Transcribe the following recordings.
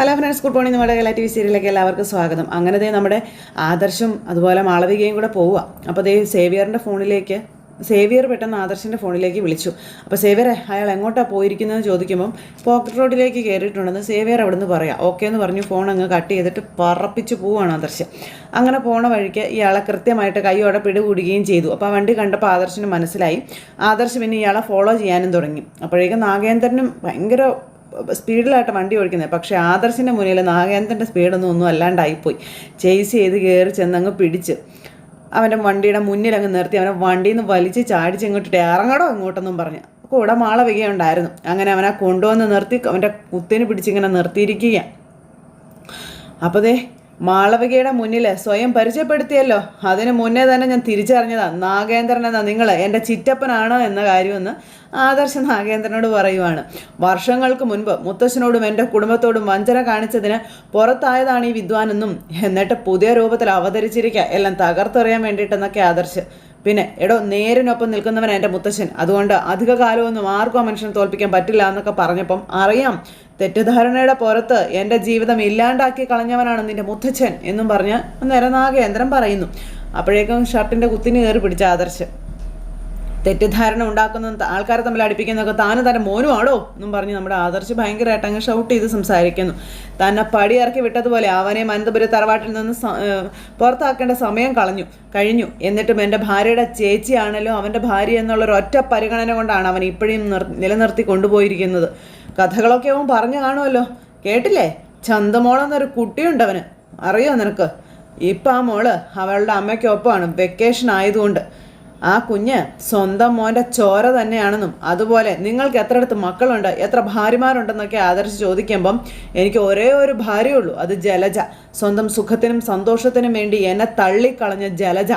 Hello friends, good morning. നമ്മുടെ Kerala TV സീരിയലിലേക്ക് എല്ലാവർക്കും സ്വാഗതം. അങ്ങനെ നമ്മുടെ ആദർശും അതുപോലെ മാളവികയും കൂടെ പോവുക. അപ്പോൾ സേവിയറിൻ്റെ ഫോണിലേക്ക് സേവിയർ പെട്ടെന്ന് ആദർശിൻ്റെ ഫോണിലേക്ക് വിളിച്ചു. അപ്പോൾ സേവിയറെ, അയാൾ എങ്ങോട്ടാണ് പോയിരിക്കുന്നതെന്ന് ചോദിക്കുമ്പം പോക്കറ്റ് റോഡിലേക്ക് കയറിയിട്ടുണ്ടെന്ന് സേവിയർ അവിടെ നിന്ന് പറയാം. ഓക്കെ എന്ന് പറഞ്ഞു ഫോൺ അങ്ങ് കട്ട് ചെയ്തിട്ട് പറപ്പിച്ച് പോവുകയാണ് ആദർശ്. അങ്ങനെ പോണ വഴിക്ക് ഇയാളെ കൃത്യമായിട്ട് കൈയോടെ പിടികൂടുകയും ചെയ്തു. അപ്പോൾ ആ വണ്ടി കണ്ടപ്പോൾ ആദർശിന് മനസ്സിലായി. ആദർശ് പിന്നെ ഇയാളെ ഫോളോ ചെയ്യാനും തുടങ്ങി. അപ്പോഴേക്കും നാഗേന്ദ്രനും ഭയങ്കര സ്പീഡിലായിട്ട് വണ്ടി ഓടിക്കുന്നത്. പക്ഷേ ആദർശിൻ്റെ മുന്നിൽ നാഗേന്ദ്രൻ്റെ സ്പീഡൊന്നും അല്ലാണ്ടായിപ്പോയി. ചേസ് ചെയ്ത് കയറി ചെന്നങ്ങ് പിടിച്ച് അവൻ്റെ വണ്ടിയുടെ മുന്നിൽ അങ്ങ് നിർത്തി അവനെ വണ്ടിയിൽ നിന്ന് വലിച്ച് ചാടിച്ച് ഇങ്ങോട്ടിട്ട് ഇറങ്ങടോ ഇങ്ങോട്ടെന്നും പറഞ്ഞ് കൂടെ മാളവികയുണ്ടായിരുന്നു. അങ്ങനെ അവനെ കൊണ്ടുവന്ന് നിർത്തി അവൻ്റെ കുത്തിന് പിടിച്ചിങ്ങനെ നിർത്തിയിരിക്കുക. അപ്പോൾ മാളവികയുടെ മുന്നിൽ സ്വയം പരിചയപ്പെടുത്തിയല്ലോ. അതിന് മുന്നേ തന്നെ ഞാൻ തിരിച്ചറിഞ്ഞതാണ് നാഗേന്ദ്രൻ എന്ന നിങ്ങൾ എൻ്റെ ചിറ്റപ്പനാണോ എന്ന കാര്യമെന്ന് ആദർശ് നാഗേന്ദ്രനോട് പറയുവാണ്. വർഷങ്ങൾക്ക് മുൻപ് മുത്തശ്ശനോടും എൻ്റെ കുടുംബത്തോടും വഞ്ചന കാണിച്ചതിന് പുറത്തായതാണ് ഈ വിദ്വാനെന്നും എന്നിട്ട് പുതിയ രൂപത്തിൽ അവതരിച്ചിരിക്കുക എല്ലാം തകർത്തെറിയാൻ വേണ്ടിയിട്ടെന്നൊക്കെ ആദർശ്. പിന്നെ എടോ, നേരിനൊപ്പം നിൽക്കുന്നവൻ എൻ്റെ മുത്തശ്ശൻ, അതുകൊണ്ട് അധിക കാലമൊന്നും ആർക്കും ആ മനുഷ്യനെ തോൽപ്പിക്കാൻ പറ്റില്ല എന്നൊക്കെ പറഞ്ഞപ്പം അറിയാം തെറ്റിദ്ധാരണയുടെ പുറത്ത് എൻ്റെ ജീവിതം ഇല്ലാണ്ടാക്കി കളഞ്ഞവനാണ് നിൻ്റെ മുത്തച്ഛൻ എന്നും പറഞ്ഞ് നേരം നാഗേന്ദ്രൻ പറയുന്നു. അപ്പോഴേക്കും ഷർട്ടിൻ്റെ കുത്തിന് കയറി പിടിച്ച ആദർശ്. തെറ്റിദ്ധാരണ ഉണ്ടാക്കുന്ന ആൾക്കാരെ തമ്മിൽ അടുപ്പിക്കുന്നതൊക്കെ താനും തൻ്റെ മോനുമാണോ എന്നും പറഞ്ഞ് നമ്മുടെ ആദർശ് ഭയങ്കരമായിട്ട് അങ്ങ് ഷൗട്ട് ചെയ്ത് സംസാരിക്കുന്നു. തന്നെ പടിയിറക്കി വിട്ടതുപോലെ അവനെ അനന്തപുരം തറവാട്ടിൽ നിന്ന് പുറത്താക്കേണ്ട സമയം കഴിഞ്ഞു. എന്നിട്ടും എൻ്റെ ഭാര്യയുടെ ചേച്ചിയാണല്ലോ അവൻ്റെ ഭാര്യ എന്നുള്ളൊരൊറ്റ പരിഗണന കൊണ്ടാണ് അവൻ ഇപ്പോഴും നിലനിർത്തി കൊണ്ടുപോയിരിക്കുന്നത്. കഥകളൊക്കെ അവൻ പറഞ്ഞു കാണുമല്ലോ, കേട്ടില്ലേ? ചന്തമോളെന്നൊരു കുട്ടിയുണ്ട് അവന്, അറിയോ നിനക്ക്? ഇപ്പം ആ മോള് അവളുടെ അമ്മയ്ക്കൊപ്പമാണ്, വെക്കേഷൻ ആയതുകൊണ്ട്. ആ കുഞ്ഞ് സ്വന്തം മോൻ്റെ ചോര തന്നെയാണെന്നും അതുപോലെ നിങ്ങൾക്ക് എത്രയിടത്ത് മക്കളുണ്ട്, എത്ര ഭാര്യമാരുണ്ടെന്നൊക്കെ ആദർശ് ചോദിക്കുമ്പം എനിക്ക് ഒരേ ഒരു ഭാര്യയുള്ളൂ, അത് ജലജ. സ്വന്തം സുഖത്തിനും സന്തോഷത്തിനും വേണ്ടി എന്നെ തള്ളിക്കളഞ്ഞ ജലജ.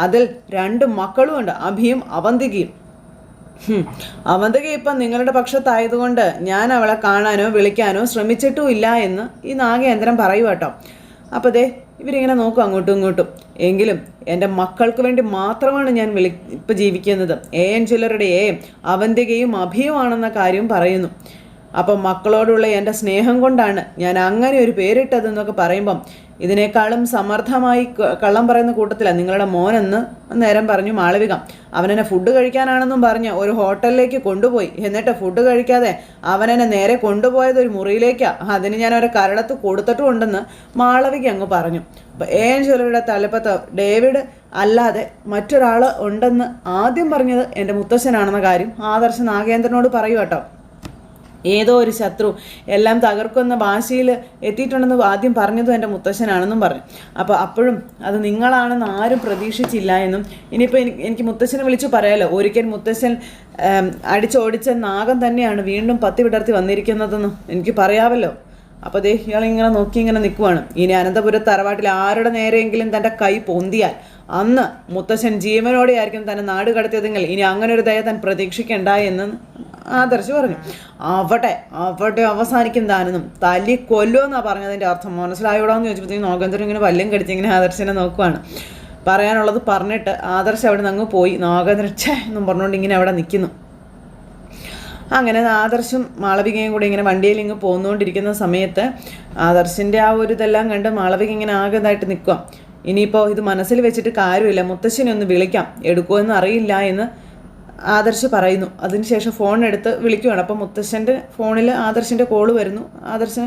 അതിൽ 2 മക്കളുമുണ്ട്, അഭിയും അവന്തികയും. അവന്തിക ഇപ്പം നിങ്ങളുടെ പക്ഷത്തായതുകൊണ്ട് ഞാൻ അവളെ കാണാനോ വിളിക്കാനോ ശ്രമിച്ചിട്ടും ഇല്ല എന്ന് ഈ നാഗേന്ദ്രൻ പറയൂ കേട്ടോ. അപ്പോൾ ഇവരിങ്ങനെ നോക്കും അങ്ങോട്ടും ഇങ്ങോട്ടും. എങ്കിലും എൻ്റെ മക്കൾക്ക് വേണ്ടി മാത്രമാണ് ഞാൻ ഇപ്പം ജീവിക്കുന്നത്. AN ജ്വല്ലറിയുടെ അവന്തികയും അഭിയുമാണെന്ന കാര്യം പറയുന്നു. അപ്പം മക്കളോടുള്ള എൻ്റെ സ്നേഹം കൊണ്ടാണ് ഞാൻ അങ്ങനെ ഒരു പേരിട്ടതെന്നൊക്കെ പറയുമ്പം ഇതിനേക്കാളും സമർത്ഥമായി കള്ളം പറയുന്ന കൂട്ടത്തിലാണ് നിങ്ങളുടെ മോനെന്ന് നേരം പറഞ്ഞു മാളവിക. അവനെന്നെ ഫുഡ് കഴിക്കാനാണെന്നും പറഞ്ഞ് ഒരു ഹോട്ടലിലേക്ക് കൊണ്ടുപോയി. എന്നിട്ട് ഫുഡ് കഴിക്കാതെ അവനെന്നെ നേരെ കൊണ്ടുപോയത് ഒരു മുറിയിലേക്കാണ്. അതിന് ഞാൻ ഒരു കരടത്ത് കൊടുത്തിട്ടുമുണ്ടെന്ന് മാളവിക അങ്ങ് പറഞ്ഞു. അപ്പോൾ AN ജ്വല്ലറിയുടെ തലപ്പത്ത് ഡേവിഡ് അല്ലാതെ മറ്റൊരാൾ ഉണ്ടെന്ന് ആദ്യം പറഞ്ഞത് എൻ്റെ മുത്തശ്ശനാണെന്ന കാര്യം ആദർശ് നാഗേന്ദ്രനോട് പറയൂ കേട്ടോ. ഏതോ ഒരു ശത്രു എല്ലാം തകർക്കുന്ന ഭാഷയിൽ എത്തിയിട്ടുണ്ടെന്ന് ആദ്യം പറഞ്ഞതും എൻ്റെ മുത്തശ്ശനാണെന്നും പറഞ്ഞു. അപ്പോൾ അപ്പോഴും അത് നിങ്ങളാണെന്ന് ആരും പ്രതീക്ഷിച്ചില്ല എന്നും ഇനിയിപ്പോൾ എനിക്ക് മുത്തശ്ശനെ വിളിച്ചു പറയാമല്ലോ, ഒരിക്കൽ മുത്തശ്ശൻ അടിച്ചോടിച്ച നാഗം തന്നെയാണ് വീണ്ടും പത്തി വിടർത്തി വന്നിരിക്കുന്നതെന്നും എനിക്ക് പറയാമല്ലോ. അപ്പോൾ ഇയാളിങ്ങനെ നോക്കി ഇങ്ങനെ നിൽക്കുവാണ്. ഇനി അനന്തപുരം തറവാട്ടിൽ ആരുടെ നേരെയെങ്കിലും തൻ്റെ കൈ പൊന്തിയാൽ അന്ന് മുത്തശ്ശൻ ജീവനോടെ ആയിരിക്കും തന്നെ നാട് കടത്തിയതെങ്കിൽ ഇനി അങ്ങനെ ഒരു ദയ താൻ പ്രതീക്ഷിക്കണ്ട എന്ന് ആദർശ് പറഞ്ഞു. അവിടെ അവസാനിക്കും താനെന്നും തല്ലി കൊല്ലുമെന്നാണ് പറഞ്ഞതിൻ്റെ അർത്ഥം മനസ്സിലായോടാന്ന് ചോദിച്ചപ്പോഴത്തേക്കും നാഗേന്ദ്രൻ ഇങ്ങനെ വല്യം കടിച്ചിങ്ങനെ ആദർശനെ നോക്കുവാണ്. പറയാനുള്ളത് പറഞ്ഞിട്ട് ആദർശ് അവിടെ നിന്ന് അങ്ങ് പോയി. നാഗേന്ദ്രൻ എന്നും പറഞ്ഞുകൊണ്ട് ഇങ്ങനെ അവിടെ നിൽക്കുന്നു. അങ്ങനെ ആദർശും മാളവികയും കൂടി ഇങ്ങനെ വണ്ടിയിൽ ഇങ്ങ് പോന്നുകൊണ്ടിരിക്കുന്ന സമയത്ത് ആദർശിൻ്റെ ആ ഒരു ഇതെല്ലാം കണ്ട് മാളവിക ഇങ്ങനെ ആകെതായിട്ട് നിൽക്കുക. ഇനിയിപ്പോൾ ഇത് മനസ്സിൽ വെച്ചിട്ട് കാര്യമില്ല, മുത്തശ്ശനെ ഒന്ന് വിളിക്കാം, എടുക്കുമെന്ന് അറിയില്ല എന്ന് ആദർശ് പറയുന്നു. അതിനുശേഷം ഫോൺ എടുത്ത് വിളിക്കുകയാണ്. അപ്പോൾ മുത്തശ്ശൻ്റെ ഫോണിൽ ആദർശിൻ്റെ കോള് വരുന്നു. ആദർശൻ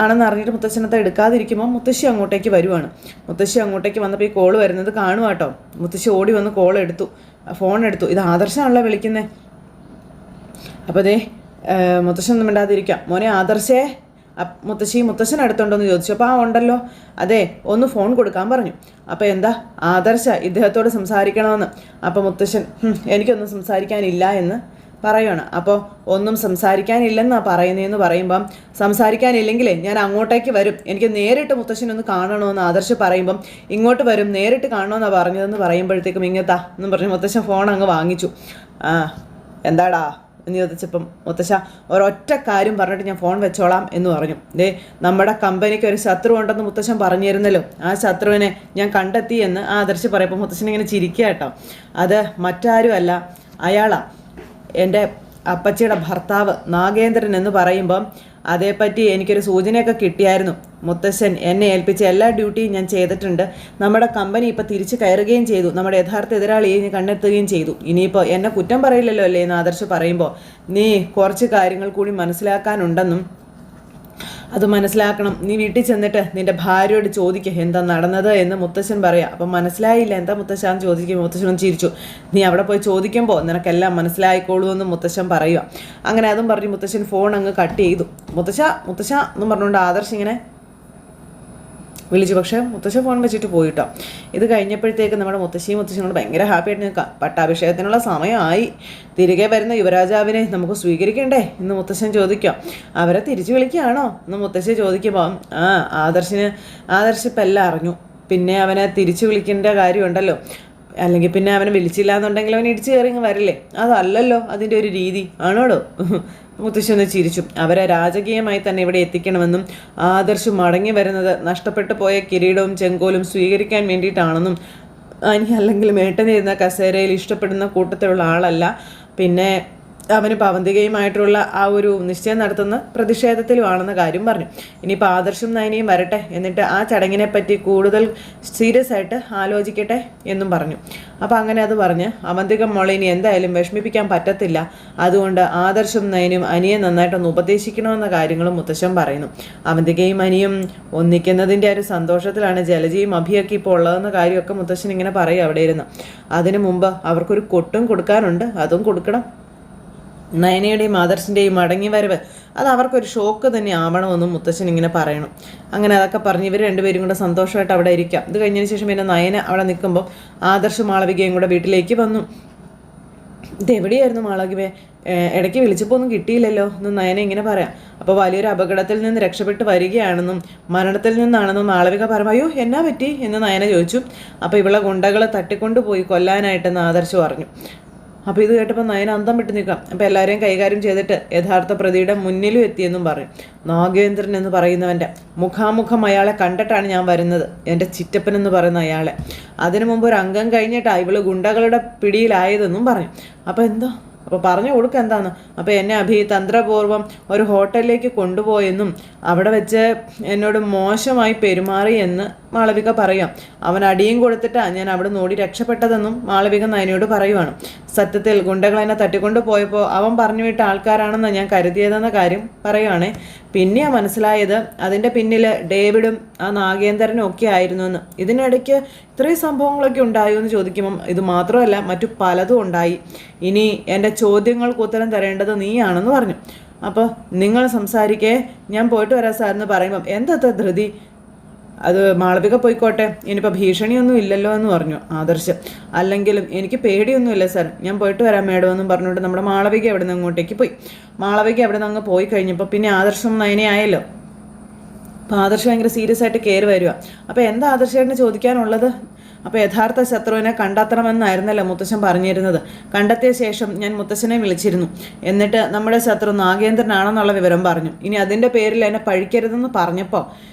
ആണെന്ന് അറിഞ്ഞിട്ട് മുത്തശ്ശനത്തെ എടുക്കാതിരിക്കുമ്പോൾ മുത്തശ്ശി അങ്ങോട്ടേക്ക് വരുവാണ്. മുത്തശ്ശി അങ്ങോട്ടേക്ക് വന്നപ്പോൾ ഈ കോള് വരുന്നത് കാണുക കേട്ടോ. മുത്തശ്ശി ഓടി വന്ന് ഫോൺ എടുത്തു. ഇത് ആദർശാണല്ലോ വിളിക്കുന്നത്. അപ്പോൾ മുത്തശ്ശനൊന്നും മിണ്ടാതിരിക്കാം. മോനെ ആദർശേ, മുത്തശ്ശൻ അടുത്തുണ്ടോയെന്ന് ചോദിച്ചു. അപ്പോൾ ഉണ്ടല്ലോ, അതെ ഒന്ന് ഫോൺ കൊടുക്കാൻ പറഞ്ഞു. അപ്പോൾ എന്താ ആദർശ ഇദ്ദേഹത്തോട് സംസാരിക്കണമെന്ന്. അപ്പോൾ മുത്തശ്ശൻ എനിക്കൊന്നും സംസാരിക്കാനില്ല എന്ന് പറയുകയാണ്. അപ്പോൾ ഒന്നും സംസാരിക്കാനില്ലെന്നാണ് പറയുന്നതെന്ന് പറയുമ്പം സംസാരിക്കാനില്ലെങ്കിലേ ഞാൻ അങ്ങോട്ടേക്ക് വരും, എനിക്ക് നേരിട്ട് മുത്തശ്ശനൊന്ന് കാണണമെന്ന് ആദർശ് പറയുമ്പം ഇങ്ങോട്ട് വരും, നേരിട്ട് കാണണമെന്നാണ് പറഞ്ഞതെന്ന് പറയുമ്പോഴത്തേക്കും ഇങ്ങത്താ എന്നും പറഞ്ഞ് മുത്തശ്ശൻ ഫോൺ അങ്ങ് വാങ്ങിച്ചു. എന്താടാ എന്ന് ചോദിച്ചപ്പം മുത്തശ്ശ ഒരൊറ്റ കാര്യം പറഞ്ഞിട്ട് ഞാൻ ഫോൺ വെച്ചോളാം എന്ന് പറഞ്ഞു. നമ്മുടെ കമ്പനിക്ക് ഒരു ശത്രു ഉണ്ടെന്ന് മുത്തശ്ശൻ പറഞ്ഞിരുന്നല്ലോ, ആ ശത്രുവിനെ ഞാൻ കണ്ടെത്തി എന്ന് ആദർശ് പറയപ്പോൾ മുത്തശ്ശൻ ഇങ്ങനെ ചിരിക്കുക കേട്ടോ. അത് മറ്റാരും അല്ല, അയാളാ എൻ്റെ അപ്പച്ചിയുടെ ഭർത്താവ് നാഗേന്ദ്രൻ എന്ന് പറയുമ്പം അതേപ്പറ്റി എനിക്കൊരു സൂചനയൊക്കെ കിട്ടിയായിരുന്നു. മുത്തശ്ശൻ എന്നെ ഏൽപ്പിച്ച എല്ലാ ഡ്യൂട്ടിയും ഞാൻ ചെയ്തിട്ടുണ്ട്. നമ്മുടെ കമ്പനി ഇപ്പോൾ തിരിച്ചു കയറുകയും ചെയ്തു. നമ്മുടെ യഥാർത്ഥ എതിരാളിയെ കണ്ടെത്തുകയും ചെയ്തു. ഇനിയിപ്പോൾ എന്നെ കുറ്റം പറയില്ലല്ലോ അല്ലേ എന്ന് ആദർശ് പറയുമ്പോൾ, നീ കുറച്ച് കാര്യങ്ങൾ കൂടി മനസ്സിലാക്കാനുണ്ടെന്നും അത് മനസ്സിലാക്കണം. നീ വീട്ടിൽ ചെന്നിട്ട് നിന്റെ ഭാര്യയോട് ചോദിക്കുക എന്താ നടന്നത് എന്ന് മുത്തശ്ശൻ പറയാം. അപ്പം മനസ്സിലായില്ല എന്താ മുത്തശ്ശാന്ന് ചോദിക്കുമ്പോൾ മുത്തശ്ശനും ചിരിച്ചു. നീ അവിടെ പോയി ചോദിക്കുമ്പോൾ നിനക്കെല്ലാം മനസ്സിലായിക്കോളൂ എന്ന് മുത്തശ്ശൻ പറയുക. അങ്ങനെ അതും പറഞ്ഞ് മുത്തശ്ശൻ ഫോൺ അങ്ങ് കട്ട് ചെയ്തു. മുത്തശ്ശ എന്നും പറഞ്ഞുകൊണ്ട് ആദർശ് ഇങ്ങനെ വിളിച്ചു. പക്ഷേ മുത്തശ്ശൻ ഫോൺ വെച്ചിട്ട് പോയിട്ടോ. ഇത് കഴിഞ്ഞപ്പോഴത്തേക്ക് നമ്മുടെ മുത്തശ്ശിയോട് ഭയങ്കര ഹാപ്പി ആയിട്ട് നിൽക്കാം. പട്ടാഭിഷേകത്തിനുള്ള സമയമായി. തിരികെ വരുന്ന യുവരാജാവിനെ നമുക്ക് സ്വീകരിക്കണ്ടേ എന്ന് മുത്തശ്ശൻ ചോദിക്കാം. അവരെ തിരിച്ചു വിളിക്കുകയാണോ എന്ന് മുത്തശ്ശി ചോദിക്കുമ്പോൾ ആദർശ് ഇപ്പം എല്ലാം അറിഞ്ഞു. പിന്നെ അവനെ തിരിച്ചു വിളിക്കേണ്ട കാര്യമുണ്ടല്ലോ. അല്ലെങ്കിൽ പിന്നെ അവനെ വിളിച്ചില്ല എന്നുണ്ടെങ്കിൽ അവൻ ഇടിച്ചു കയറി വരില്ലേ? അതല്ലല്ലോ അതിൻ്റെ ഒരു രീതി ആണോടോ? മുത്തശ്ശി ഒന്ന് ചിരിച്ചു. അവരെ രാജകീയമായി തന്നെ ഇവിടെ എത്തിക്കണമെന്നും ആദർശ് മടങ്ങി വരുന്നത് നഷ്ടപ്പെട്ടു പോയ കിരീടവും ചെങ്കോലും സ്വീകരിക്കാൻ വേണ്ടിയിട്ടാണെന്നും അല്ലെങ്കിൽ മേട്ടനിരുന്ന കസേരയിൽ ഇഷ്ടപ്പെടുന്ന കൂട്ടത്തിലുള്ള ആളല്ല. പിന്നെ അവന് പവന്തികയുമായിട്ടുള്ള ആ ഒരു നിശ്ചയം നടത്തുന്ന പ്രതിഷേധത്തിലുമാണെന്ന കാര്യം പറഞ്ഞു. ഇനിയിപ്പോൾ ആദർശും നയനയും വരട്ടെ, എന്നിട്ട് ആ ചടങ്ങിനെ പറ്റി കൂടുതൽ സീരിയസ് ആയിട്ട് ആലോചിക്കട്ടെ എന്നും പറഞ്ഞു. അപ്പോൾ അങ്ങനെ അത് പറഞ്ഞ് അവന്തിക മോളെ ഇനി എന്തായാലും വിഷമിപ്പിക്കാൻ പറ്റത്തില്ല. അതുകൊണ്ട് ആദർശും നയനും അനിയെ നന്നായിട്ടൊന്ന് ഉപദേശിക്കണമെന്ന കാര്യങ്ങളും മുത്തശ്ശൻ പറയുന്നു. അവന്തികയും അനിയും ഒന്നിക്കുന്നതിൻ്റെ ഒരു സന്തോഷത്തിലാണ് ജലജിയും അഭിയൊക്കെ ഇപ്പോൾ ഉള്ളതെന്ന കാര്യമൊക്കെ മുത്തശ്ശൻ ഇങ്ങനെ പറയും അവിടെ ഇരുന്ന്. അതിനു മുമ്പ് അവർക്കൊരു കൊട്ടും കൊടുക്കാനുണ്ട്, അതും കൊടുക്കണം. നയനയുടെയും ആദർശിൻ്റെയും മടങ്ങി വരവ് അത് അവർക്കൊരു ഷോക്ക് തന്നെ ആവണമെന്നും മുത്തശ്ശൻ ഇങ്ങനെ പറയണം. അങ്ങനെ അതൊക്കെ പറഞ്ഞ് ഇവർ രണ്ടുപേരും കൂടെ സന്തോഷമായിട്ട് അവിടെ ഇരിക്കാം. ഇത് കഴിഞ്ഞതിന് ശേഷം പിന്നെ നയന അവിടെ നിൽക്കുമ്പോൾ ആദർശ് മാളവികയും കൂടെ വീട്ടിലേക്ക് വന്നു. ഇതെവിടെയായിരുന്നു മാളവികയെ? ഇടയ്ക്ക് വിളിച്ചപ്പോൾ ഒന്നും കിട്ടിയില്ലല്ലോ എന്ന് നയന ഇങ്ങനെ പറയാം. അപ്പോൾ വലിയൊരു അപകടത്തിൽ നിന്ന് രക്ഷപ്പെട്ട് വരികയാണെന്നും മരണത്തിൽ നിന്നാണെന്നും മാളവിക പറഞ്ഞു. അയ്യോ എന്നാ പറ്റി എന്ന് നയന ചോദിച്ചു. അപ്പോൾ ഇവളെ ഗുണ്ടകളെ തട്ടിക്കൊണ്ടുപോയി കൊല്ലാനായിട്ടെന്ന് ആദർശ് പറഞ്ഞു. അപ്പോൾ ഇത് കേട്ടപ്പോൾ നയന അന്തം വിട്ട് നിൽക്കാം. അപ്പോൾ എല്ലാവരെയും കൈകാര്യം ചെയ്തിട്ട് യഥാർത്ഥ പ്രതിയുടെ മുന്നിലും എത്തിയെന്നും പറയും. നാഗേന്ദ്രൻ എന്ന് പറയുന്നവൻ്റെ മുഖാമുഖം അയാളെ കണ്ടിട്ടാണ് ഞാൻ വരുന്നത്, എൻ്റെ ചിറ്റപ്പൻ എന്ന് പറയുന്ന അയാളെ. അതിനു മുമ്പ് ഒരു അംഗം കഴിഞ്ഞിട്ടാണ് ഇവള് ഗുണ്ടകളുടെ പിടിയിലായതെന്നും പറഞ്ഞു. അപ്പോൾ എന്തോ അപ്പോൾ പറഞ്ഞു കൊടുക്കുക എന്താന്ന്. അപ്പോൾ എന്നെ തന്ത്രപൂർവ്വം ഒരു ഹോട്ടലിലേക്ക് കൊണ്ടുപോയെന്നും അവിടെ വെച്ച് എന്നോട് മോശമായി പെരുമാറി എന്ന് മാളവിക പറയാം. അവൻ അടിയും കൊടുത്തിട്ടാണ് ഞാൻ അവിടെ നോടി രക്ഷപ്പെട്ടതെന്നും മാളവിക നയനയോട് പറയുവാണ്. സത്യത്തിൽ ഗുണ്ടകൾ എന്നെ തട്ടിക്കൊണ്ടു പോയപ്പോൾ അവൻ പറഞ്ഞു വിട്ട ആൾക്കാരാണെന്ന് ഞാൻ കരുതിയതെന്ന കാര്യം പറയുവാണേ. പിന്നെയാണ് മനസ്സിലായത് അതിൻ്റെ പിന്നിൽ ഡേവിഡും ആ നാഗേന്ദ്രനും ഒക്കെ ആയിരുന്നു എന്ന്. ഇതിനിടയ്ക്ക് ഇത്രയും സംഭവങ്ങളൊക്കെ ഉണ്ടായോ എന്ന് ചോദിക്കുമ്പം ഇത് മാത്രമല്ല മറ്റു പലതും ഉണ്ടായി. ഇനി എൻ്റെ ചോദ്യങ്ങൾക്ക് ഉത്തരം തരേണ്ടത് നീയാണെന്ന് പറഞ്ഞു. അപ്പോൾ നിങ്ങൾ സംസാരിക്കേ, ഞാൻ പോയിട്ട് വരാം സാർ എന്ന് പറയുമ്പം എന്താ ധൃതി? അത് മാളവിക പോയിക്കോട്ടെ, ഇനിയിപ്പോൾ ഭീഷണിയൊന്നും ഇല്ലല്ലോ എന്ന് പറഞ്ഞു ആദർശ്. അല്ലെങ്കിലും എനിക്ക് പേടിയൊന്നുമില്ല സാർ, ഞാൻ പോയിട്ട് വരാം മേഡം എന്നും പറഞ്ഞുകൊണ്ട് നമ്മുടെ മാളവിക അവിടെ നിന്ന് അങ്ങോട്ടേക്ക് പോയി. മാളവിക അവിടെ നിന്ന് അങ്ങ് പോയി കഴിഞ്ഞപ്പോൾ പിന്നെ ആദർശം നയനയായല്ലോ. അപ്പോൾ ആദർശ് ഭയങ്കര സീരിയസ് ആയിട്ട് കയറി വരിക. അപ്പോൾ എന്താ ആദർശേട്ടന് ചോദിക്കാനുള്ളത്? അപ്പോൾ യഥാർത്ഥ ശത്രുവിനെ കണ്ടെത്തണമെന്നായിരുന്നല്ലോ മുത്തശ്ശൻ പറഞ്ഞിരുന്നത്. കണ്ടെത്തിയ ശേഷം ഞാൻ മുത്തശ്ശനെ വിളിച്ചിരുന്നു. എന്നിട്ട് നമ്മുടെ ശത്രു നാഗേന്ദ്രനാണെന്നുള്ള വിവരം പറഞ്ഞു. ഇനി അതിൻ്റെ പേരിൽ എന്നെ പഴിക്കരുതെന്ന് പറഞ്ഞപ്പോൾ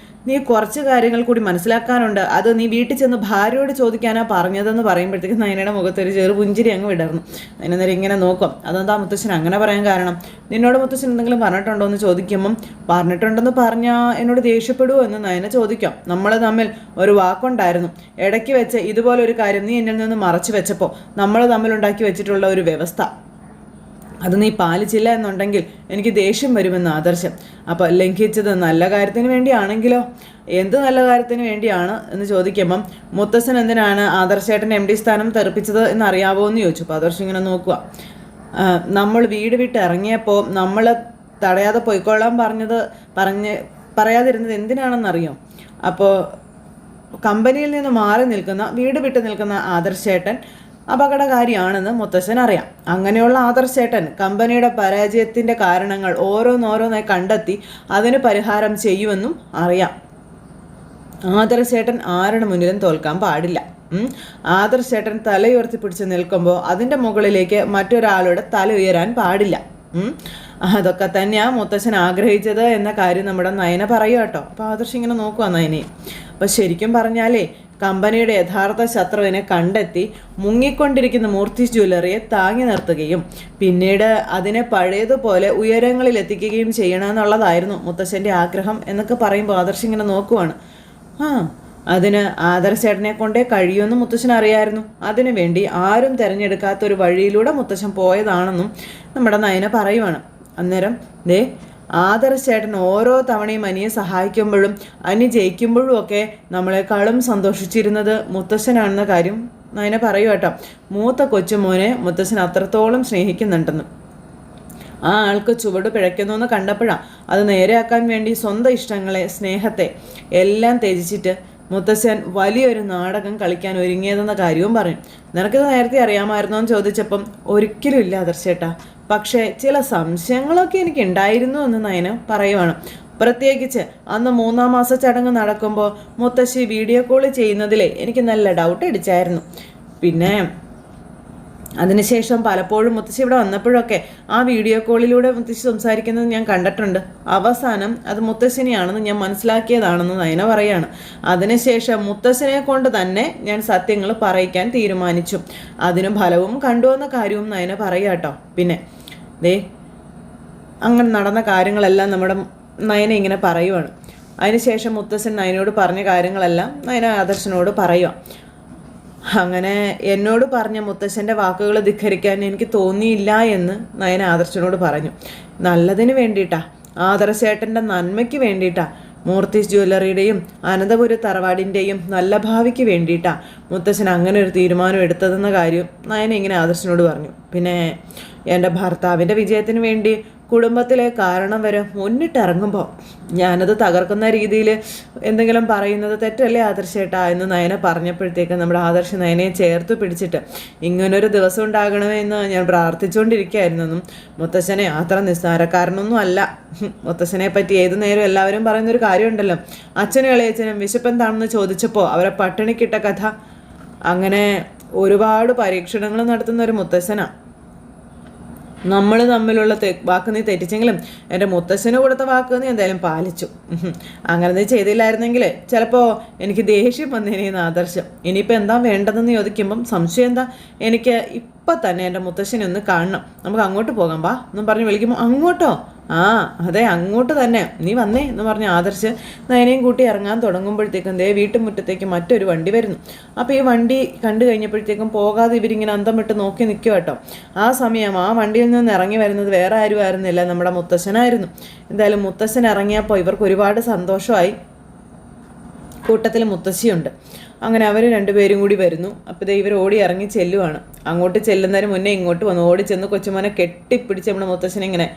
നീ കുറച്ച് കാര്യങ്ങൾ കൂടി മനസ്സിലാക്കാനുണ്ട്, അത് നീ വീട്ടിൽ ചെന്ന് ഭാര്യയോട് ചോദിക്കാനാ പറഞ്ഞതെന്ന് പറയുമ്പോഴത്തേക്ക് നയനയുടെ മുഖത്തൊരു ചെറു പുഞ്ചിരി അങ്ങ് വിടർന്നു. നയനേരം ഇങ്ങനെ നോക്കും. അതെന്താ മുത്തശ്ശൻ അങ്ങനെ പറയാൻ കാരണം? നിന്നോട് മുത്തശ്ശൻ എന്തെങ്കിലും പറഞ്ഞിട്ടുണ്ടോ എന്ന് ചോദിക്കുമ്പം പറഞ്ഞിട്ടുണ്ടെന്ന് പറഞ്ഞാൽ എന്നോട് ദേഷ്യപ്പെടുമോ എന്ന് നയന ചോദിക്കാം. നമ്മൾ തമ്മിൽ ഒരു വാക്കുണ്ടായിരുന്നു. ഇടയ്ക്ക് വെച്ച് ഇതുപോലൊരു കാര്യം നീ എന്നിൽ നിന്ന് മറച്ചു വെച്ചപ്പോൾ നമ്മൾ തമ്മിലുണ്ടാക്കി വെച്ചിട്ടുള്ള ഒരു വ്യവസ്ഥ അത് നീ പാലിച്ചില്ല എന്നുണ്ടെങ്കിൽ എനിക്ക് ദേഷ്യം വരുമെന്ന് ആദർശം. അപ്പോൾ ലംഘിച്ചത് നല്ല കാര്യത്തിന് വേണ്ടിയാണെങ്കിലോ? എന്ത് നല്ല കാര്യത്തിന് വേണ്ടിയാണ് എന്ന് ചോദിക്കുമ്പം മുത്തശ്ശൻ എന്തിനാണ് ആദർശേട്ടൻ MD സ്ഥാനം തെറിപ്പിച്ചത് എന്നറിയാവോ എന്ന് ചോദിച്ചു. അപ്പോൾ ആദർശം ഇങ്ങനെ നോക്കുക. നമ്മൾ വീട് വിട്ട് ഇറങ്ങിയപ്പോൾ നമ്മൾ തടയാതെ പോയിക്കൊള്ളാൻ പറയാതിരുന്നത് എന്തിനാണെന്നറിയോ? അപ്പോൾ കമ്പനിയിൽ നിന്ന് മാറി നിൽക്കുന്ന വീട് വിട്ട് നിൽക്കുന്ന ആദർശേട്ടൻ അപകടകാരിയാണെന്ന് മുത്തശ്ശൻ അറിയാം. അങ്ങനെയുള്ള ആദർശേട്ടൻ കമ്പനിയുടെ പരാജയത്തിൻ്റെ കാരണങ്ങൾ ഓരോന്നോരോന്നായി കണ്ടെത്തി അതിന് പരിഹാരം ചെയ്യുമെന്നും അറിയാം. ആദർശേട്ടൻ ആരുടെ മുന്നിലും തോൽക്കാൻ പാടില്ല. ആദർശേട്ടൻ തലയുയർത്തി പിടിച്ച് നിൽക്കുമ്പോൾ അതിൻ്റെ മുകളിലേക്ക് മറ്റൊരാളുടെ തല ഉയരാൻ പാടില്ല. അതൊക്കെ തന്നെയാണ് മുത്തശ്ശൻ ആഗ്രഹിച്ചത് എന്ന കാര്യം നമ്മുടെ നയന പറയുക കേട്ടോ. അപ്പോൾ ആദർശ് ഇങ്ങനെ നോക്കുക നയനെ. അപ്പം ശരിക്കും പറഞ്ഞാലേ കമ്പനിയുടെ യഥാർത്ഥ ശത്രുവിനെ കണ്ടെത്തി മുങ്ങിക്കൊണ്ടിരിക്കുന്ന മൂർത്തീസ് ജ്വല്ലറിയെ താങ്ങി നിർത്തുകയും പിന്നീട് അതിനെ പഴയതുപോലെ ഉയരങ്ങളിൽ എത്തിക്കുകയും ചെയ്യണമെന്നുള്ളതായിരുന്നു മുത്തശ്ശൻ്റെ ആഗ്രഹം എന്നൊക്കെ പറയുമ്പോൾ ആദർശ് ഇങ്ങനെ നോക്കുവാണ്. അതിന് ആദർശേട്ടനെ കൊണ്ടേ കഴിയുമെന്ന് മുത്തശ്ശൻ അറിയായിരുന്നു. അതിനു വേണ്ടി ആരും തിരഞ്ഞെടുക്കാത്തൊരു വഴിയിലൂടെ മുത്തശ്ശൻ പോയതാണെന്നും നമ്മുടെ നയന പറയുവാണ്. അന്നേരം ആദർശേട്ടൻ ഓരോ തവണയും അനിയെ സഹായിക്കുമ്പോഴും അനി ജയിക്കുമ്പോഴും ഒക്കെ നമ്മളെക്കാളും സന്തോഷിച്ചിരുന്നത് മുത്തശ്ശനാണെന്ന കാര്യം നയന പറയൂ കേട്ടോ. മൂത്ത കൊച്ചുമോനെ മുത്തശ്ശൻ അത്രത്തോളം സ്നേഹിക്കുന്നുണ്ടെന്ന്. ആ ആൾക്ക് ചുവട് പിഴയ്ക്കുന്നു എന്ന് കണ്ടപ്പോഴാണ് അത് നേരെയാക്കാൻ വേണ്ടി സ്വന്തം ഇഷ്ടങ്ങളെ, സ്നേഹത്തെ എല്ലാം ത്യജിച്ചിട്ട് മുത്തശ്ശൻ വലിയൊരു നാടകം കളിക്കാൻ ഒരുങ്ങിയതെന്ന കാര്യവും പറയും. നിനക്കിത് നേരത്തെ അറിയാമായിരുന്നോ എന്ന് ചോദിച്ചപ്പം ഒരിക്കലും ഇല്ല ആദർശേട്ടാ, പക്ഷേ ചില സംശയങ്ങളൊക്കെ എനിക്ക് ഉണ്ടായിരുന്നു എന്ന് നയന പറയുവാണ്. പ്രത്യേകിച്ച് അന്ന് 3-ാം മാസ ചടങ്ങ് നടക്കുമ്പോൾ മുത്തശ്ശി വീഡിയോ കോൾ ചെയ്യുന്നതിലേ എനിക്ക് നല്ല ഡൗട്ട് അടിച്ചായിരുന്നു. പിന്നെ അതിനുശേഷം പലപ്പോഴും മുത്തശ്ശി ഇവിടെ വന്നപ്പോഴൊക്കെ ആ വീഡിയോ കോളിലൂടെ മുത്തശ്ശി സംസാരിക്കുന്നത് ഞാൻ കണ്ടിട്ടുണ്ട്. അവസാനം അത് മുത്തശ്ശിനെയാണെന്ന് ഞാൻ മനസ്സിലാക്കിയതാണെന്ന് നയന പറയാണ്. അതിനുശേഷം മുത്തശ്ശനെ കൊണ്ട് തന്നെ ഞാൻ സത്യങ്ങൾ പറയിക്കാൻ തീരുമാനിച്ചു. അതിന് ഫലവും കണ്ടുവന്ന കാര്യവും നയന പറയുക കേട്ടോ. പിന്നെ അങ്ങനെ നടന്ന കാര്യങ്ങളെല്ലാം നമ്മുടെ നയന ഇങ്ങനെ പറയുവാണ്. അതിനുശേഷം മുത്തശ്ശൻ നയനോട് പറഞ്ഞ കാര്യങ്ങളെല്ലാം നയന ആദർശനോട് പറയുക. അങ്ങനെ എന്നോട് പറഞ്ഞ മുത്തശ്ശൻ്റെ വാക്കുകൾ ധിക്കരിക്കാൻ എനിക്ക് തോന്നിയില്ല എന്ന് നയന ആദർശനോട് പറഞ്ഞു. നല്ലതിന് വേണ്ടിയിട്ടാ, ആദർശേട്ടൻ്റെ നന്മയ്ക്ക് വേണ്ടിയിട്ടാ, മൂർത്തീസ് ജ്വല്ലറിയുടെയും അനന്തപുര തറവാടിൻ്റെയും നല്ല ഭാവിക്ക് വേണ്ടിയിട്ടാ മുത്തശ്ശൻ അങ്ങനെ ഒരു തീരുമാനം എടുത്തതെന്ന കാര്യം നയന ഇങ്ങനെ ആദർശനോട് പറഞ്ഞു. പിന്നെ എൻ്റെ ഭർത്താവിൻ്റെ വിജയത്തിന് വേണ്ടി കുടുംബത്തിലെ കാരണം വരെ മുന്നിട്ടിറങ്ങുമ്പോൾ ഞാനത് തകർക്കുന്ന രീതിയിൽ എന്തെങ്കിലും പറയുന്നത് തെറ്റല്ലേ ആദർശേട്ടാ എന്ന് നയന പറഞ്ഞപ്പോഴത്തേക്ക് നമ്മുടെ ആദർശ് നയനയെ ചേർത്ത് പിടിച്ചിട്ട് ഇങ്ങനൊരു ദിവസം ഉണ്ടാകണമെന്ന് ഞാൻ പ്രാർത്ഥിച്ചുകൊണ്ടിരിക്കുകയായിരുന്നെന്നും മുത്തശ്ശനെ അത്ര നിസ്സാരക്കാരനൊന്നും അല്ല. മുത്തശ്ശനെ പറ്റി ഏതു നേരം എല്ലാവരും പറയുന്നൊരു കാര്യമുണ്ടല്ലോ, അച്ഛനും ഇളയച്ഛനും വിശപ്പെന്താണെന്ന് ചോദിച്ചപ്പോൾ അവരെ പട്ടിണിക്കിട്ട കഥ. അങ്ങനെ ഒരുപാട് പരീക്ഷണങ്ങൾ നടത്തുന്ന ഒരു മുത്തശ്ശനാണ്. നമ്മൾ തമ്മിലുള്ള വാക്ക് നീ തെറ്റിച്ചെങ്കിലും എൻ്റെ മുത്തശ്ശന് കൊടുത്ത വാക്ക് നീ എന്തായാലും പാലിച്ചു. അങ്ങനെ നീ ചെയ്തില്ലായിരുന്നെങ്കിൽ ചിലപ്പോൾ എനിക്ക് ദേഷ്യം വന്നേനേന്ന് ആദർശം. ഇനിയിപ്പോൾ എന്താ വേണ്ടതെന്ന് ചോദിക്കുമ്പം സംശയം എന്താ, എനിക്ക് ഇപ്പം തന്നെ എൻ്റെ മുത്തശ്ശനെ ഒന്ന് കാണണം, നമുക്ക് അങ്ങോട്ട് പോകാം വാ എന്നും പറഞ്ഞ് വിളിക്കുമ്പോൾ അങ്ങോട്ടോ, അതെ അങ്ങോട്ട് തന്നെ, നീ വന്നേ എന്ന് പറഞ്ഞ് ആദർശ് നയനയും കൂട്ടി ഇറങ്ങാൻ തുടങ്ങുമ്പോഴത്തേക്കും വീട്ടുമുറ്റത്തേക്ക് മറ്റൊരു വണ്ടി വരുന്നു. അപ്പോൾ ഈ വണ്ടി കണ്ടു കഴിഞ്ഞപ്പോഴത്തേക്കും പോകാതെ ഇവരിങ്ങനെ അന്തം വിട്ട് നോക്കി നിൽക്കുക കേട്ടോ. ആ സമയം ആ വണ്ടിയിൽ നിന്ന് ഇറങ്ങി വരുന്നത് വേറെ ആരും ആയിരുന്നില്ല, നമ്മുടെ മുത്തശ്ശനായിരുന്നു. എന്തായാലും മുത്തശ്ശൻ ഇറങ്ങിയപ്പോൾ ഇവർക്ക് ഒരുപാട് സന്തോഷമായി. കൂട്ടത്തിൽ മുത്തശ്ശിയുണ്ട്. അങ്ങനെ അവർ രണ്ടുപേരും കൂടി വരുന്നു. അപ്പോൾ ഇവർ ഓടി ഇറങ്ങി ചെല്ലുവാണ്. അങ്ങോട്ട് ചെല്ലുന്നതിന് മുന്നേ ഇങ്ങോട്ട് വന്നു ഓടി ചെന്ന് കൊച്ചുമോനെ കെട്ടിപ്പിടിച്ച് നമ്മുടെ മുത്തശ്ശനെ ഇങ്ങനെ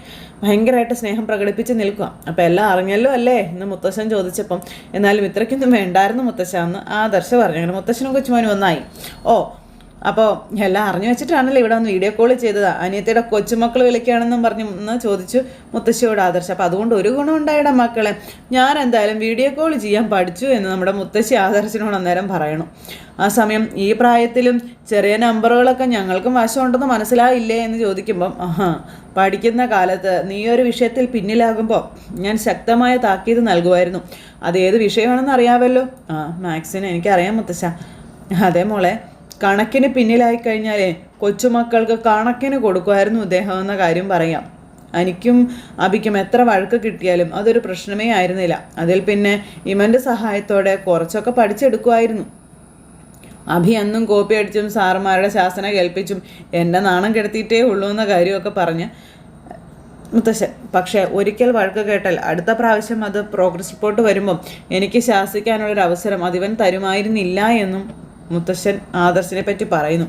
ഭയങ്കരമായിട്ട് സ്നേഹം പ്രകടിപ്പിച്ച് നിൽക്കുക. അപ്പോൾ എല്ലാം അറിഞ്ഞല്ലോ അല്ലേ എന്ന് മുത്തശ്ശൻ ചോദിച്ചപ്പം എന്നാലും ഇത്രയ്ക്കൊന്നും വേണ്ടായിരുന്നു മുത്തശ്ശ എന്ന് ആദർശ പറഞ്ഞു. അങ്ങനെ മുത്തശ്ശനും കൊച്ചുമോനും ഒന്നായി. അപ്പോൾ എല്ലാം അറിഞ്ഞു വെച്ചിട്ടാണല്ലോ ഇവിടെ വന്ന് വീഡിയോ കോൾ ചെയ്തതാ, അനിയത്തിയുടെ കൊച്ചുമക്കൾ വിളിക്കുകയാണെന്നും പറഞ്ഞ് ചോദിച്ചു മുത്തശ്ശിയോട് ആദർശം. അപ്പോൾ അതുകൊണ്ട് ഒരു ഗുണം ഉണ്ടായിടാം മക്കളെ, ഞാൻ എന്തായാലും വീഡിയോ കോൾ ചെയ്യാൻ പഠിച്ചു എന്ന് നമ്മുടെ മുത്തശ്ശി ആദർശനോട് അന്നേരം പറയണം. ആ സമയം ഈ പ്രായത്തിലും ചെറിയ നമ്പറുകളൊക്കെ ഞങ്ങൾക്കും വശമുണ്ടെന്ന് മനസ്സിലായില്ലേ എന്ന് ചോദിക്കുമ്പം പഠിക്കുന്ന കാലത്ത് നീ ഒരു വിഷയത്തിൽ പിന്നിലാകുമ്പോൾ ഞാൻ ശക്തമായ താക്കീത് നൽകുമായിരുന്നു. അതേത് വിഷയമാണെന്ന് അറിയാമല്ലോ. മാത്സിന് എനിക്കറിയാം മുത്തശ്ശ. അതേ മോളെ, കണക്കിന് പിന്നിലായി കഴിഞ്ഞാലേ കൊച്ചുമക്കൾക്ക് കണക്കിന് കൊടുക്കുമായിരുന്നു ഇദ്ദേഹം എന്ന കാര്യം പറയാം. എനിക്കും അബിക്കും എത്ര വഴക്ക് കിട്ടിയാലും അതൊരു പ്രശ്നമേ ആയിരുന്നില്ല. അതിൽ പിന്നെ ഇവൻ്റെ സഹായത്തോടെ കുറച്ചൊക്കെ പഠിച്ചെടുക്കുമായിരുന്നു. അഭി അന്നും കോപ്പി അടിച്ചും സാറുമാരുടെ ശാസന കേൾപ്പിച്ചും എൻ്റെ നാണം കെടുത്തിയിട്ടേ ഉള്ളൂ എന്ന കാര്യമൊക്കെ പറഞ്ഞ് മുത്തശ്ശൻ. പക്ഷേ ഒരിക്കൽ വഴക്ക് കേട്ടാൽ അടുത്ത പ്രാവശ്യം അത് പ്രോഗ്രസ് റിപ്പോർട്ട് വരുമ്പം എനിക്ക് ശാസിക്കാനുള്ളൊരു അവസരം അതിവൻ തരുമായിരുന്നില്ല എന്നും മുത്തശ്ശൻ ആദർശിനെ പറ്റി പറയുന്നു.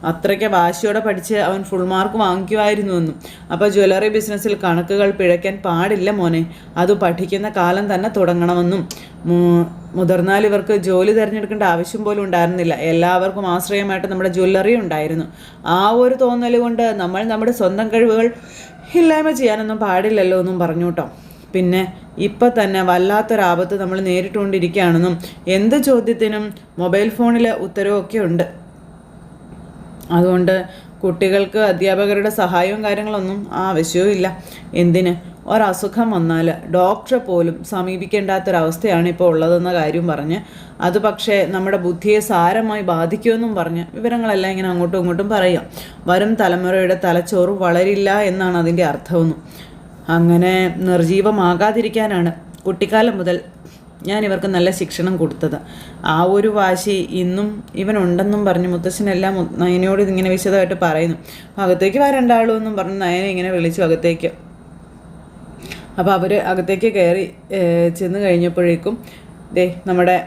അത്രയ്ക്ക് വാശിയോടെ പഠിച്ച് അവൻ ഫുൾ മാർക്ക് വാങ്ങിക്കുമായിരുന്നുവെന്നും. അപ്പോൾ ജ്വല്ലറി ബിസിനസ്സിൽ കണക്കുകൾ പിഴയ്ക്കാൻ പാടില്ല മോനെ, അത് പഠിക്കുന്ന കാലം തന്നെ തുടങ്ങണമെന്നും. മുതിർന്നാൽ ഇവർക്ക് ജോലി തിരഞ്ഞെടുക്കേണ്ട ആവശ്യം പോലും ഉണ്ടായിരുന്നില്ല, എല്ലാവർക്കും ആശ്രയമായിട്ട് നമ്മുടെ ജ്വല്ലറി ഉണ്ടായിരുന്നു. ആ ഒരു തോന്നൽ കൊണ്ട് നമ്മൾ നമ്മുടെ സ്വന്തം കഴിവുകൾ ഇല്ലായ്മ ചെയ്യാനൊന്നും പാടില്ലല്ലോ എന്നും പറഞ്ഞു കേട്ടോ. പിന്നെ ഇപ്പം തന്നെ വല്ലാത്തൊരാപത്ത് നമ്മൾ നേരിട്ടുകൊണ്ടിരിക്കുകയാണെന്നും എന്ത് ചോദ്യത്തിനും മൊബൈൽ ഫോണിൽ ഉത്തരവൊക്കെ ഉണ്ട്. അതുകൊണ്ട് കുട്ടികൾക്ക് അധ്യാപകരുടെ സഹായവും കാര്യങ്ങളൊന്നും ആവശ്യവും ഇല്ല. എന്തിന് ഒരസുഖം വന്നാൽ ഡോക്ടറെ പോലും സമീപിക്കേണ്ടാത്തൊരവസ്ഥയാണ് ഇപ്പോൾ ഉള്ളതെന്ന കാര്യം പറഞ്ഞ് അത് പക്ഷേ നമ്മുടെ ബുദ്ധിയെ സാരമായി ബാധിക്കുമെന്നും പറഞ്ഞ് വിവരങ്ങളെല്ലാം ഇങ്ങനെ അങ്ങോട്ടും ഇങ്ങോട്ടും പറയുക. വരും തലമുറയുടെ തലച്ചോറ് വളരില്ല എന്നാണ് അതിൻ്റെ അർത്ഥമൊന്നും. അങ്ങനെ നിർജീവമാകാതിരിക്കാനാണ് കുട്ടിക്കാലം മുതൽ ഞാൻ ഇവർക്ക് നല്ല ശിക്ഷണം കൊടുത്തത്. ആ ഒരു വാശി ഇന്നും ഇവനുണ്ടെന്നും പറഞ്ഞ് മുത്തശ്ശനെല്ലാം നയനയോട് ഇങ്ങനെ വിശദമായിട്ട് പറയുന്നു. അകത്തേക്ക് വരണ്ടാളൂ എന്നും പറഞ്ഞ് നയനെ ഇങ്ങനെ വിളിച്ചു അകത്തേക്ക്. അപ്പോൾ അവർ അകത്തേക്ക് കയറി ചെന്ന് കഴിഞ്ഞപ്പോഴേക്കും നമ്മുടെ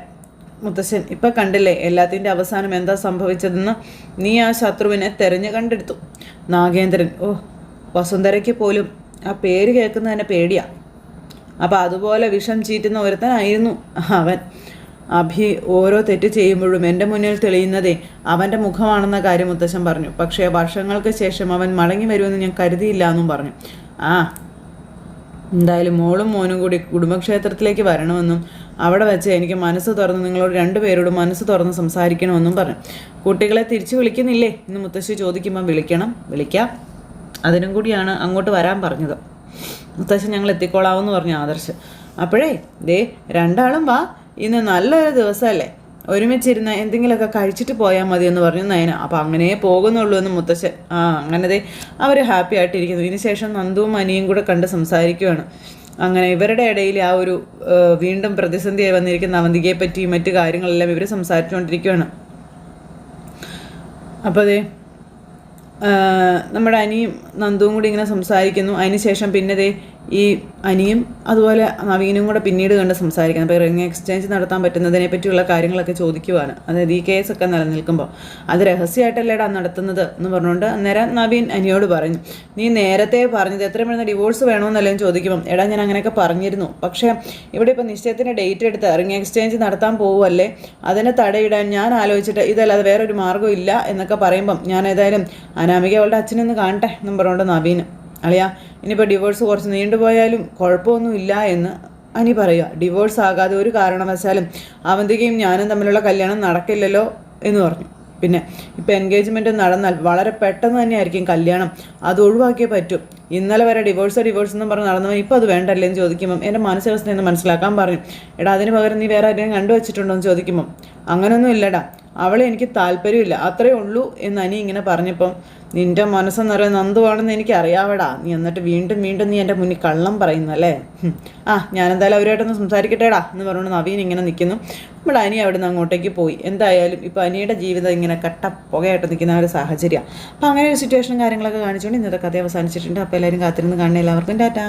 മുത്തശ്ശൻ ഇപ്പം കണ്ടില്ലേ എല്ലാത്തിൻ്റെ അവസാനം എന്താ സംഭവിച്ചതെന്ന്. നീ ആ ശത്രുവിനെ തെരഞ്ഞു കണ്ടെടുത്തു. നാഗേന്ദ്രൻ, വസുന്ധരയ്ക്ക് പോലും ആ പേര് കേൾക്കുന്നത് തന്നെ പേടിയാണ്. അപ്പോൾ അതുപോലെ വിഷം ചീറ്റുന്ന ഒരുത്തനായിരുന്നു അവൻ. ഓരോ തെറ്റ് ചെയ്യുമ്പോഴും എൻ്റെ മുന്നിൽ തെളിയുന്നതേ അവൻ്റെ മുഖമാണെന്ന കാര്യം മുത്തശ്ശൻ പറഞ്ഞു. പക്ഷേ വർഷങ്ങൾക്ക് ശേഷം അവൻ മടങ്ങി വരുമെന്ന് ഞാൻ കരുതിയില്ല എന്നും പറഞ്ഞു. എന്തായാലും മോളും മോനും കൂടി കുടുംബക്ഷേത്രത്തിലേക്ക് വരണമെന്നും അവിടെ വെച്ച് എനിക്ക് മനസ്സ് തുറന്ന് നിങ്ങളോട് രണ്ടുപേരോടും മനസ്സ് തുറന്ന് സംസാരിക്കണമെന്നും പറഞ്ഞു. കുട്ടികളെ തിരിച്ചു വിളിക്കുന്നില്ലേ എന്ന് മുത്തശ്ശി ചോദിക്കുമ്പോൾ വിളിക്കാം. അതിനും കൂടിയാണ് അങ്ങോട്ട് വരാൻ പറഞ്ഞത്. മുത്തശ്ശി ഞങ്ങൾ എത്തിക്കോളാമെന്ന് പറഞ്ഞു ആദർശ്. അപ്പോഴേ രണ്ടാളും വാ, ഇന്ന് നല്ലൊരു ദിവസമല്ലേ, ഒരുമിച്ചിരുന്ന് എന്തെങ്കിലുമൊക്കെ കഴിച്ചിട്ട് പോയാൽ മതി എന്ന് പറഞ്ഞു നയന. അപ്പോൾ അങ്ങനെ പോകുന്നുള്ളൂ എന്ന് മുത്തശ്ശൻ. അങ്ങനെ അവർ ഹാപ്പി ആയിട്ടിരിക്കുന്നു. ഇതിനുശേഷം നന്ദുവും അനിയും കൂടെ കണ്ട് സംസാരിക്കുകയാണ്. അങ്ങനെ ഇവരുടെ ഇടയിൽ ആ ഒരു വീണ്ടും പ്രതിസന്ധിയായി വന്നിരിക്കുന്ന അവന്തികയെ പറ്റിയും മറ്റു കാര്യങ്ങളെല്ലാം ഇവർ സംസാരിച്ചുകൊണ്ടിരിക്കുകയാണ്. അപ്പോൾ നമ്മുടെ അനിയും നന്ദുവും കൂടി ഇങ്ങനെ സംസാരിക്കുന്നു. അതിനുശേഷം പിന്നെ ഈ അനിയും അതുപോലെ നവീനും കൂടെ പിന്നീട് കണ്ട് സംസാരിക്കണം. അപ്പോൾ റിംഗ് എക്സ്ചേഞ്ച് നടത്താൻ പറ്റുന്നതിനെ പറ്റിയുള്ള കാര്യങ്ങളൊക്കെ ചോദിക്കുവാണ്. അതായത് ഈ കേസൊക്കെ നിലനിൽക്കുമ്പോൾ അത് രഹസ്യമായിട്ടല്ലേടാ നടത്തുന്നത് എന്ന് പറഞ്ഞുകൊണ്ട് അന്നേരം നവീൻ അനിയോട് പറഞ്ഞു, നീ നേരത്തെ പറഞ്ഞത് എത്രയും പെട്ടെന്ന് ഡിവോഴ്സ് വേണമെന്നല്ലേ ചോദിക്കുമ്പം, എടാ ഞാൻ അങ്ങനെയൊക്കെ പറഞ്ഞിരുന്നു, പക്ഷേ ഇവിടെ ഇപ്പോൾ നിശ്ചയത്തിൻ്റെ ഡേറ്റ് എടുത്ത് റിംഗ് എക്സ്ചേഞ്ച് നടത്താൻ പോവുമല്ലേ, അതിനെ തടയിടാൻ ഞാൻ ആലോചിച്ചിട്ട് ഇതല്ലാതെ വേറൊരു മാർഗ്ഗം ഇല്ല എന്നൊക്കെ പറയുമ്പം ഞാൻ ഏതായാലും അനാമിക അവളുടെ അച്ഛനൊന്ന് കാണട്ടെ എന്നും പറഞ്ഞുകൊണ്ട് നവീൻ, അളിയാ ഇനിയിപ്പോൾ ഡിവോഴ്സ് കുറച്ച് നീണ്ടുപോയാലും കുഴപ്പമൊന്നുമില്ല എന്ന് അനി പറയുക. ഡിവോഴ്സ് ആകാതെ ഒരു കാരണവശാലും അവന്തികയും ഞാനും തമ്മിലുള്ള കല്യാണം നടക്കില്ലല്ലോ എന്ന് പറഞ്ഞു. പിന്നെ ഇപ്പോൾ എൻഗേജ്മെൻറ്റ് നടന്നാൽ വളരെ പെട്ടെന്ന് തന്നെയായിരിക്കും കല്യാണം, അത് ഒഴിവാക്കിയേ പറ്റും. ഇന്നലെ വരെ ഡിവോഴ്സ് എന്നും പറഞ്ഞ് നടന്നവൻ ഇപ്പോൾ അത് വേണ്ടല്ലേ എന്ന് ചോദിക്കുമ്പം എൻ്റെ മാനസികാവസ്ഥ എന്ന് മനസ്സിലാക്കാൻ പറഞ്ഞു. എടാ അതിന് പകരം നീ വേറെ ആരെയും കണ്ടുവച്ചിട്ടുണ്ടോ എന്ന് ചോദിക്കുമ്പം, അങ്ങനൊന്നും ഇല്ലടാ, അവളെ എനിക്ക് താല്പര്യമില്ല, അത്രയേ ഉള്ളൂ എന്ന് അനി ഇങ്ങനെ പറഞ്ഞപ്പം, നിൻ്റെ മനസ്സെന്ന് പറയുന്നത് നന്ദുവാണെന്ന് എനിക്ക് അറിയാവടാ, നീ എന്നിട്ട് വീണ്ടും നീ എൻ്റെ മുന്നിൽ കള്ളം പറയുന്നല്ലേ, ഞാനെന്തായാലും അവരുമായിട്ടൊന്ന് സംസാരിക്കട്ടേടാ എന്ന് പറഞ്ഞുകൊണ്ട് നവീൻ ഇങ്ങനെ നിൽക്കുന്നു. നമ്മുടെ അനി അവിടെ നിന്ന് അങ്ങോട്ടേക്ക് പോയി. എന്തായാലും ഇപ്പോൾ അനിയുടെ ജീവിതം ഇങ്ങനെ കട്ട പുകയായിട്ട് നിൽക്കുന്ന ഒരു സാഹചര്യമാണ്. അപ്പോൾ അങ്ങനെ ഒരു സിറ്റുവേഷനും കാര്യങ്ങളൊക്കെ കാണിച്ചുകൊണ്ട് ഇന്നത്തെ കഥ അവസാനിച്ചിട്ടുണ്ട്. അപ്പോൾ എല്ലാവരും കാത്തിരുന്ന് കാണുന്ന എല്ലാവർക്കും ടാറ്റാ.